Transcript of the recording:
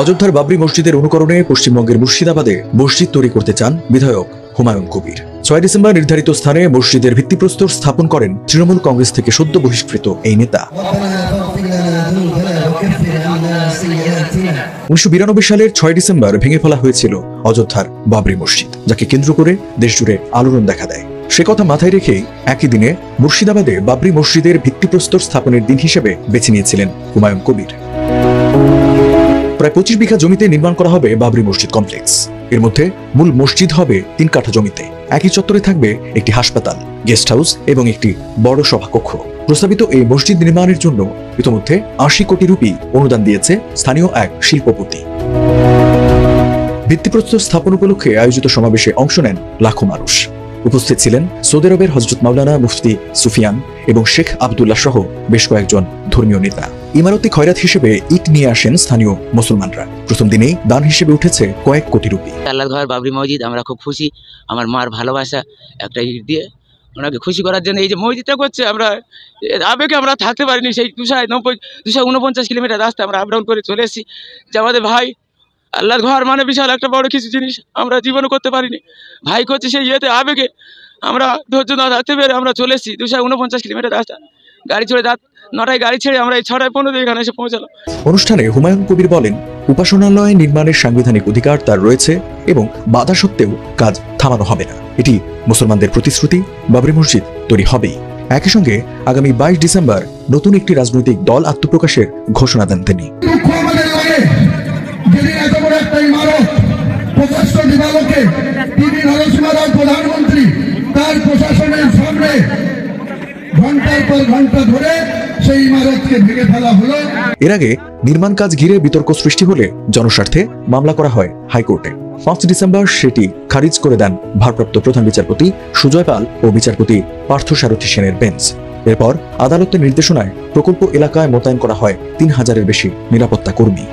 অযোধ্যার বাবরি মসজিদের অনুকরণে পশ্চিমবঙ্গের মুর্শিদাবাদে মসজিদ তৈরি করতে চান বিধায়ক হুমায়ুন কবির। 6 ডিসেম্বর নির্ধারিত স্থানে মসজিদের ভিত্তিপ্রস্তর স্থাপন করেন তৃণমূল কংগ্রেস থেকে সদ্য বহিষ্কৃত এই নেতা। 1992 সালের 6 ডিসেম্বর ভেঙে ফেলা হয়েছিল অযোধ্যার বাবরি মসজিদ, যাকে কেন্দ্র করে দেশজুড়ে আলোড়ন দেখা দেয়। সে কথা মাথায় রেখেই একই দিনে মুর্শিদাবাদে বাবরি মসজিদের ভিত্তিপ্রস্তর স্থাপনের দিন হিসেবে বেছে নিয়েছিলেন হুমায়ুন কবির। প্রায় 25 বিঘা জমিতে নির্মাণ করা হবে বাবরি মসজিদ কমপ্লেক্স। এর মধ্যে মূল মসজিদ হবে 3 কাঠা জমিতে। একই চত্বরে থাকবে একটি হাসপাতাল, গেস্ট হাউস এবং একটি বড় সভাকক্ষ। প্রস্তাবিত এই মসজিদ নির্মাণের জন্য ইতিমধ্যে 80 কোটি রুপি অনুদান দিয়েছে স্থানীয় এক শিল্পপতি। ভিত্তিপ্রস্তর স্থাপন উপলক্ষে আয়োজিত সমাবেশে অংশ নেন লাখো মানুষ। উপস্থিত ছিলেন সৌদি আরবের হযরত মাওলানা মুফতি সুফিয়ান এবং শেখ আব্দুল্লাহ সহ বেশ কয়েকজন ধর্মীয় নেতা। ইমারতি খয়রাত হিসেবে ইট নিয়ে আসেন স্থানীয় মুসলমানরা। প্রথম দিনেই দান হিসেবে উঠেছে কয়েক কোটি রুপি। আল্লাহর ঘর বাবরি মসজিদ, আমরা খুব খুশি। আমার মার ভালোবাসা একটা ইট দিয়ে ওনাকে খুশি করার জন্য এই যে মসজিদটা করছে, আমরা আবেগে আমরা থাকতে পারিনি। সেই 249 কিলোমিটার রাস্তা আমরা আপ ডাউন করে চলে এসেছি যে আমাদের ভাই আল্লাহর ঘর মানে বিশাল একটা বড় কিছু জিনিস, আমরা জীবনও করতে পারিনি। ভাই করছে সেই ইয়েতে আবেগে আমরা ধৈর্য না রাখতে পেরে আমরা চলে এসেছি 249 কিলোমিটার রাস্তা। গাড়ি চড়ে 9টায় গাড়ি ছেড়ে আমরা এই 6টায় 15 এখানে এসে পৌঁছালাম। অনুষ্ঠানে হুমায়ুন কবির বলেন, উপাসনালয় নির্মাণের সাংবিধানিক অধিকার তার রয়েছে এবং বাধা সত্ত্বেও কাজ থামানো হবে না। এটি মুসলমানদের প্রতিশ্রুতি, বাবরি মসজিদ তৈরি হবেই। একই সঙ্গে আগামী 22 ডিসেম্বর নতুন একটি রাজনৈতিক দল আত্মপ্রকাশের ঘোষণা দেন তিনি। প্রধানমন্ত্রী তার প্রশাসনের সামনে ঘন্টার পর ঘন্টা ধরে সেই ইমারতকে ভেঙে ফেলা হলো। এর আগে নির্মাণ কাজ ঘিরে বিতর্ক সৃষ্টি হলে জনস্বার্থে মামলা করা হয় হাইকোর্টে। 5 ডিসেম্বর সেটি খারিজ করে দেন ভারপ্রাপ্ত প্রধান বিচারপতি সুজয় পাল ও বিচারপতি পার্থসারথী সেনের বেঞ্চ। এরপর আদালতের নির্দেশনায় প্রকল্প এলাকায় মোতায়েন করা হয় 3000-এর বেশি নিরাপত্তা কর্মী।